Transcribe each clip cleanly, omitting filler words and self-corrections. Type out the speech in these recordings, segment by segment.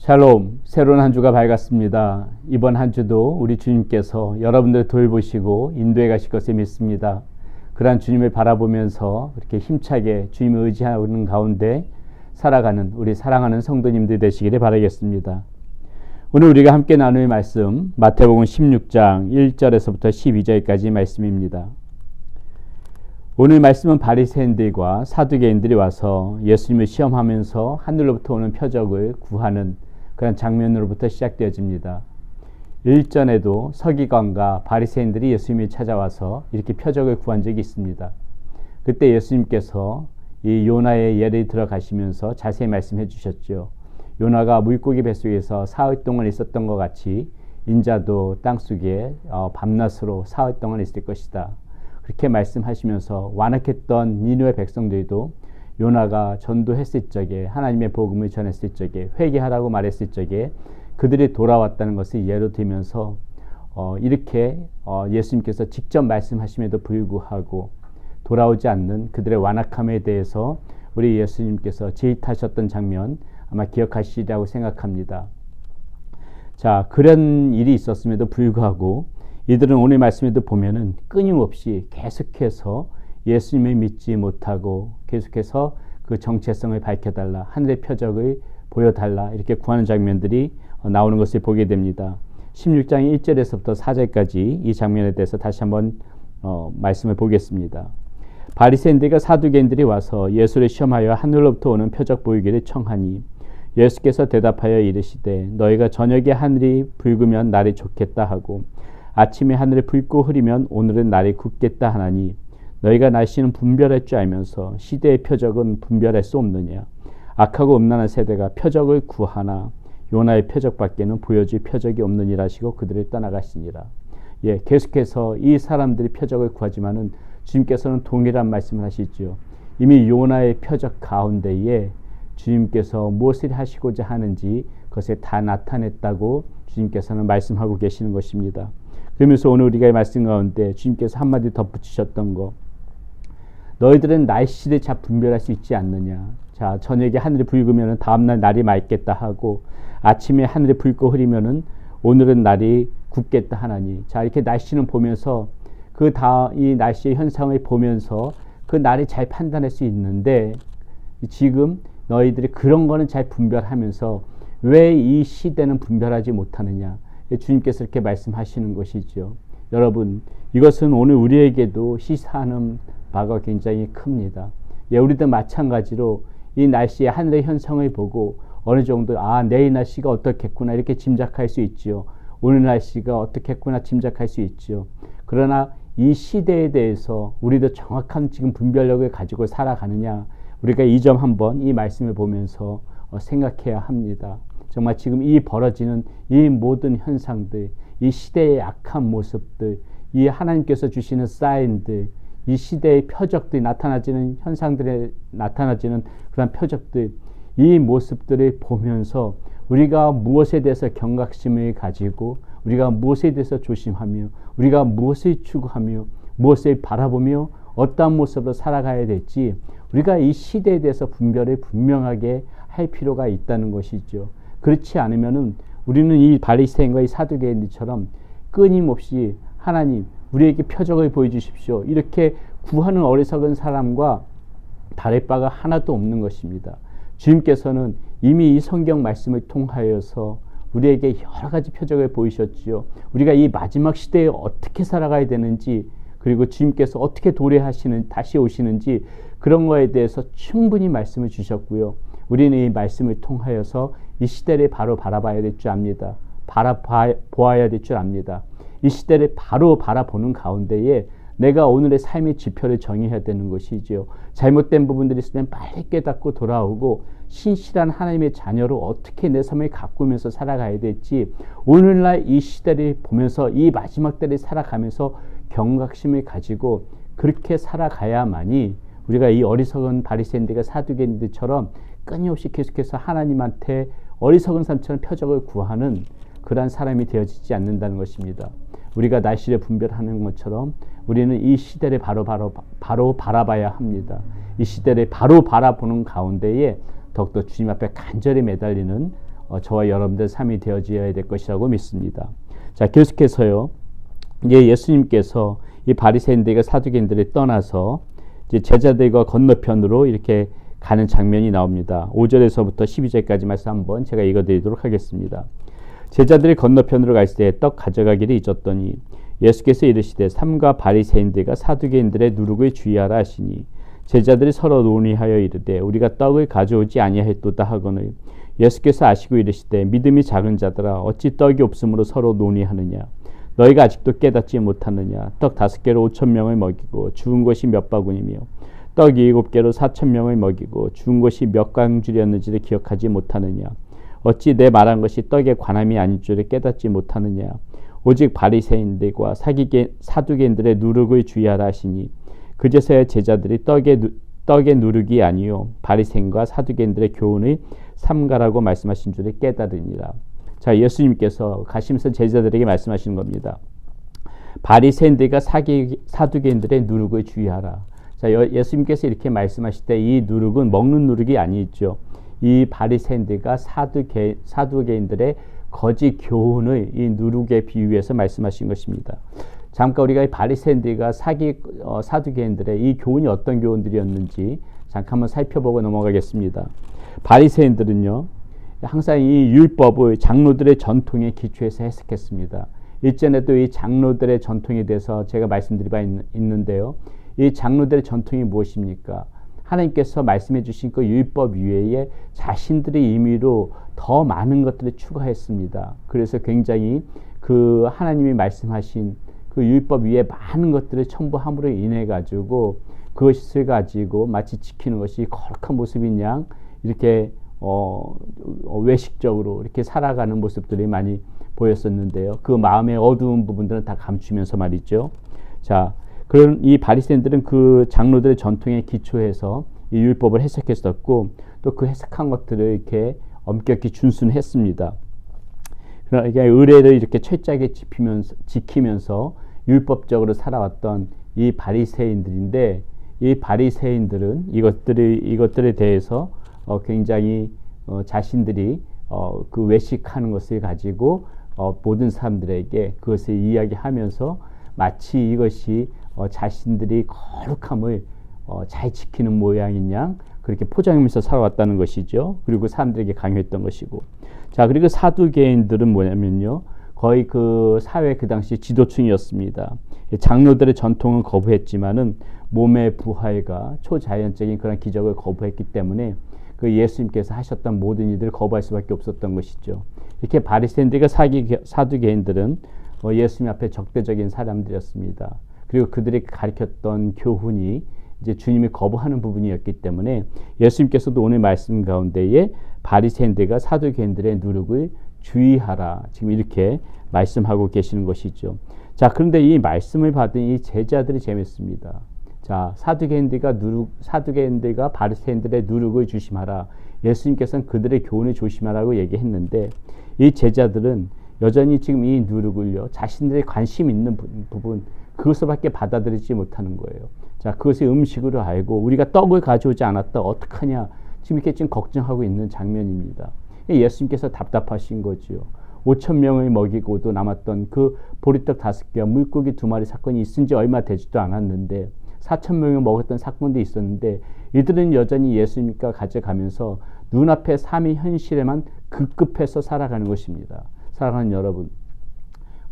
샬롬, 새로운 한 주가 밝았습니다. 이번 한 주도 우리 주님께서 여러분들 돌보시고 인도해 가실 것을 믿습니다. 그러한 주님을 바라보면서 이렇게 힘차게 주님을 의지하는 가운데 살아가는 우리 사랑하는 성도님들 되시기를 바라겠습니다. 오늘 우리가 함께 나눌 말씀 마태복음 16장 1절에서부터 12절까지 말씀입니다. 오늘 말씀은 바리새인들과 사두개인들이 와서 예수님을 시험하면서 하늘로부터 오는 표적을 구하는 그런 장면으로부터 시작되어집니다. 1전에도 서기관과 바리새인들이 예수님을 찾아와서 이렇게 표적을 구한 적이 있습니다. 그때 예수님께서 이 요나의 예를 들어가시면서 자세히 말씀해 주셨죠. 요나가 물고기 뱃속에서 사흘 동안 있었던 것 같이 인자도 땅속에 밤낮으로 사흘 동안 있을 것이다. 그렇게 말씀하시면서 완악했던 니느웨 백성들도 요나가 전도했을 적에 하나님의 복음을 전했을 적에 회개하라고 말했을 적에 그들이 돌아왔다는 것을 예로 들면서 이렇게 예수님께서 직접 말씀하심에도 불구하고 돌아오지 않는 그들의 완악함에 대해서 우리 예수님께서 질타하셨던 장면 아마 기억하시리라고 생각합니다. 자, 그런 일이 있었음에도 불구하고 이들은 오늘 말씀에도 보면은 끊임없이 계속해서 예수님을 믿지 못하고 계속해서 그 정체성을 밝혀달라, 하늘의 표적을 보여달라 이렇게 구하는 장면들이 나오는 것을 보게 됩니다. 16장 1절에서부터 4절까지 이 장면에 대해서 다시 한번 말씀을 보겠습니다. 바리새인들과 사두개인들이 와서 예수를 시험하여 하늘로부터 오는 표적 보이기를 청하니 예수께서 대답하여 이르시되 너희가 저녁에 하늘이 붉으면 날이 좋겠다 하고 아침에 하늘이 붉고 흐리면 오늘은 날이 굳겠다 하나니 너희가 날씨는 분별할 줄 알면서 시대의 표적은 분별할 수 없느냐. 악하고 음란한 세대가 표적을 구하나 요나의 표적밖에는 보여줄 표적이 없느니라 하시고 그들을 떠나가시니라. 계속해서 이 사람들이 표적을 구하지만은 주님께서는 동일한 말씀을 하시죠. 이미 요나의 표적 가운데에 주님께서 무엇을 하시고자 하는지 그것에 다 나타냈다고 주님께서는 말씀하고 계시는 것입니다. 그러면서 오늘 우리가 이 말씀 가운데 주님께서 한마디 덧붙이셨던 거, 너희들은 날씨를 잘 분별할 수 있지 않느냐. 자, 저녁에 하늘이 붉으면 다음날 날이 맑겠다 하고 아침에 하늘이 붉고 흐리면은 오늘은 날이 굳겠다 하나니. 자, 이렇게 날씨는 보면서 이 날씨의 현상을 보면서 그 날이 잘 판단할 수 있는데 지금 너희들이 그런 거는 잘 분별하면서 왜 이 시대는 분별하지 못하느냐. 주님께서 이렇게 말씀하시는 것이죠. 여러분, 이것은 오늘 우리에게도 시사하는 바가 굉장히 큽니다. 우리도 마찬가지로 이 날씨의 하늘의 현상을 보고 어느 정도 내일 날씨가 어떻겠구나 이렇게 짐작할 수 있지요. 오늘 날씨가 어떻겠구나 짐작할 수 있지요. 그러나 이 시대에 대해서 우리도 정확한 지금 분별력을 가지고 살아가느냐, 우리가 이 점 한번 이 말씀을 보면서 생각해야 합니다. 정말 지금 이 벌어지는 이 모든 현상들, 이 시대의 악한 모습들, 이 하나님께서 주시는 사인들, 이 시대의 표적들이 나타나지는 현상들에 나타나지는 그런 표적들, 이 모습들을 보면서 우리가 무엇에 대해서 경각심을 가지고 우리가 무엇에 대해서 조심하며 우리가 무엇을 추구하며 무엇을 바라보며 어떠한 모습으로 살아가야 될지 우리가 이 시대에 대해서 분별을 분명하게 할 필요가 있다는 것이죠. 그렇지 않으면은 우리는 이 바리새인과 이 사두개인들처럼 끊임없이 하나님 우리에게 표적을 보여주십시오 이렇게 구하는 어리석은 사람과 다를 바가 하나도 없는 것입니다. 주님께서는 이미 이 성경 말씀을 통하여서 우리에게 여러 가지 표적을 보이셨지요. 우리가 이 마지막 시대에 어떻게 살아가야 되는지, 그리고 주님께서 어떻게 다시 오시는지 그런 거에 대해서 충분히 말씀을 주셨고요. 우리는 이 말씀을 통하여서 이 시대를 바로 바라봐야 될 줄 압니다. 보아야 될 줄 압니다. 이 시대를 바로 바라보는 가운데에 내가 오늘의 삶의 지표를 정해야 되는 것이지요. 잘못된 부분들이 있으면 빨리 깨닫고 돌아오고 신실한 하나님의 자녀로 어떻게 내 삶을 가꾸면서 살아가야 될지 오늘날 이 시대를 보면서 이 마지막 때를 살아가면서 경각심을 가지고 그렇게 살아가야만이 우리가 이 어리석은 바리새인들과 사두개인들처럼 끊임없이 계속해서 하나님한테 어리석은 사람처럼 표적을 구하는 그러한 사람이 되어지지 않는다는 것입니다. 우리가 날씨를 분별하는 것처럼 우리는 이 시대를 바로 바라봐야 합니다. 이 시대를 바로 바라보는 가운데에 더욱더 주님 앞에 간절히 매달리는 저와 여러분들 삶이 되어져야 될 것이라고 믿습니다. 자, 계속해서요. 이제 예수님께서 이 바리새인들과 사두개인들을 떠나서 이제 제자들과 건너편으로 이렇게 가는 장면이 나옵니다. 5절에서부터 12절까지 말씀 한번 제가 읽어드리도록 하겠습니다. 제자들이 건너편으로 갈 때 떡 가져가기를 잊었더니 예수께서 이르시되 삼가 바리새인들과 사두개인들의 누룩을 주의하라 하시니 제자들이 서로 논의하여 이르되 우리가 떡을 가져오지 아니하였도다 하거늘 예수께서 아시고 이르시되 믿음이 작은 자들아 어찌 떡이 없으므로 서로 논의하느냐 너희가 아직도 깨닫지 못하느냐 떡 5개로 5,000명을 먹이고 죽은 것이 몇 바구니며 떡 7개로 4,000명을 먹이고 죽은 것이 몇 광줄이었는지를 기억하지 못하느냐 어찌 내 말한 것이 떡에 관함이 아닌 줄을 깨닫지 못하느냐 오직 바리새인들과 사두개인들의 누룩을 주의하라 하시니 그제서야 제자들이 떡의 누룩이 아니요 바리새인과 사두개인들의 교훈을 삼가라고 말씀하신 줄을 깨달으니라. 자, 예수님께서 가시면서 제자들에게 말씀하시는 겁니다. 바리새인들과 사두개인들의 누룩을 주의하라. 자, 예수님께서 이렇게 말씀하실 때 이 누룩은 먹는 누룩이 아니죠. 이 바리새인들과 사두개인들의 거짓 교훈을 이 누룩에 비유해서 말씀하신 것입니다. 잠깐 우리가 이 바리새인들과 사두개인들의 이 교훈이 어떤 교훈들이었는지 잠깐 한번 살펴보고 넘어가겠습니다. 바리새인들은요, 항상 이 율법을 장로들의 전통에 기초해서 해석했습니다. 일전에도 이 장로들의 전통에 대해서 제가 말씀드린 바 있는데요. 이 장로들의 전통이 무엇입니까? 하나님께서 말씀해 주신 그 율법 위에 자신들의 임의로 더 많은 것들을 추가했습니다. 그래서 굉장히 그 하나님이 말씀하신 그 율법 위에 많은 것들을 첨부함으로 인해 가지고 그것을 가지고 마치 지키는 것이 거룩한 모습인 양 이렇게 외식적으로 이렇게 살아가는 모습들이 많이 보였었는데요. 그 마음의 어두운 부분들은 다 감추면서 말이죠. 자, 그런 이 바리새인들은 그 장로들의 전통에 기초해서 이 율법을 해석했었고 또 그 해석한 것들을 이렇게 엄격히 준순했습니다. 그러니까 의례를 이렇게 철저하게 지키면서 율법적으로 살아왔던 이 바리새인들인데 이 바리새인들은 이것들에 대해서 굉장히 자신들이 그 외식하는 것을 가지고 모든 사람들에게 그것을 이야기하면서 마치 이것이 자신들이 거룩함을 잘 지키는 모양인 양 그렇게 포장하면서 살아왔다는 것이죠. 그리고 사람들에게 강요했던 것이고. 자, 그리고 사두개인들은 뭐냐면요. 거의 그 사회 그 당시 지도층이었습니다. 장로들의 전통은 거부했지만은 몸의 부활과 초자연적인 그런 기적을 거부했기 때문에 그 예수님께서 하셨던 모든 일들을 거부할 수밖에 없었던 것이죠. 이렇게 바리새인들과 사두개인들은 예수님 앞에 적대적인 사람들이었습니다. 그리고 그들이 가르쳤던 교훈이 이제 주님이 거부하는 부분이었기 때문에 예수님께서도 오늘 말씀 가운데에 바리새인들과 사두개인들의 누룩을 주의하라 지금 이렇게 말씀하고 계시는 것이죠. 자, 그런데 이 말씀을 받은 이 제자들이 재밌습니다. 자, 사두개인들과 바리새인들의 누룩을 조심하라. 예수님께서는 그들의 교훈을 조심하라고 얘기했는데 이 제자들은 여전히 지금 이 누룩을요 자신들의 관심 있는 부분 그것을밖에 받아들이지 못하는 거예요. 자, 그것을 음식으로 알고 우리가 떡을 가져오지 않았다 어떡하냐 지금 이렇게 지금 걱정하고 있는 장면입니다. 예수님께서 답답하신 거지요. 5,000명을 먹이고도 남았던 그 보리떡 5개와 물고기 2마리 사건이 있은 지 얼마 되지도 않았는데 4,000명을 먹었던 사건도 있었는데 이들은 여전히 예수님과 가져가면서 눈앞의 삶의 현실에만 급급해서 살아가는 것입니다. 사랑하는 여러분,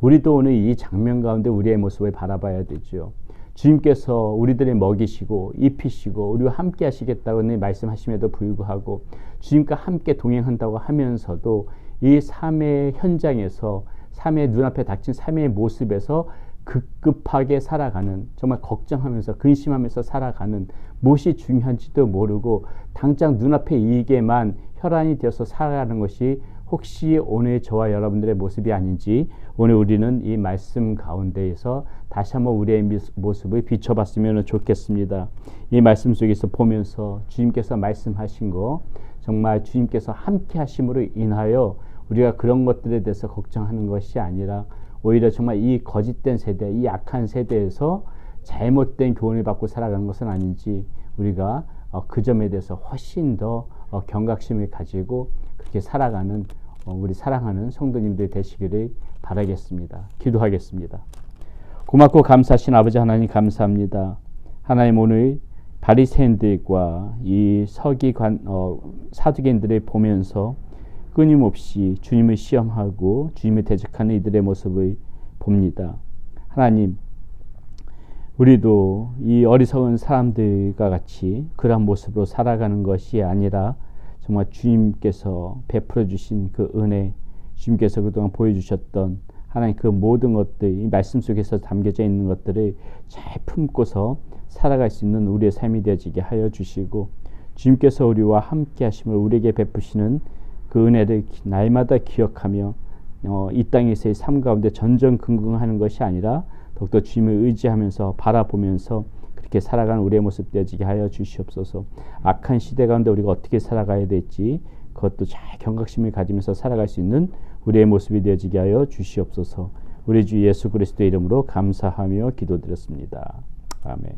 우리도 오늘 이 장면 가운데 우리의 모습을 바라봐야 되죠. 주님께서 우리들을 먹이시고 입히시고 우리와 함께 하시겠다고 말씀하심에도 불구하고 주님과 함께 동행한다고 하면서도 이 삶의 현장에서 삶의 눈앞에 닥친 삶의 모습에서 급급하게 살아가는 정말 걱정하면서 근심하면서 살아가는 무엇이 중요한지도 모르고 당장 눈앞의 이익에만 혈안이 되어서 살아가는 것이 혹시 오늘 저와 여러분들의 모습이 아닌지 오늘 우리는 이 말씀 가운데에서 다시 한번 우리의 모습을 비춰봤으면 좋겠습니다. 이 말씀 속에서 보면서 주님께서 말씀하신 거 정말 주님께서 함께 하심으로 인하여 우리가 그런 것들에 대해서 걱정하는 것이 아니라 오히려 정말 이 거짓된 세대, 이 악한 세대에서 잘못된 교훈을 받고 살아가는 것은 아닌지 우리가 그 점에 대해서 훨씬 더 경각심을 가지고 그렇게 살아가는 우리 사랑하는 성도님들 되시기를 바라겠습니다. 기도하겠습니다. 고맙고 감사하신 아버지 하나님 감사합니다. 하나님 오늘 바리새인들과 이 사두개인들을 보면서 끊임없이 주님을 시험하고 주님을 대적하는 이들의 모습을 봅니다. 하나님, 우리도 이 어리석은 사람들과 같이 그런 모습으로 살아가는 것이 아니라 정말 주님께서 베풀어 주신 그 은혜, 주님께서 그동안 보여주셨던 하나님 그 모든 것들, 이 말씀 속에서 담겨져 있는 것들을 잘 품고서 살아갈 수 있는 우리의 삶이 되어지게 하여 주시고, 주님께서 우리와 함께 하심을 우리에게 베푸시는 그 은혜를 날마다 기억하며 이 땅에서의 삶 가운데 전전긍긍하는 것이 아니라 더욱더 주님을 의지하면서 바라보면서 그렇게 살아가는 우리의 모습 되어지게 하여 주시옵소서. 악한 시대 가운데 우리가 어떻게 살아가야 될지 그것도 잘 경각심을 가지면서 살아갈 수 있는 우리의 모습이 되어지게 하여 주시옵소서. 우리 주 예수 그리스도의 이름으로 감사하며 기도드렸습니다. 아멘.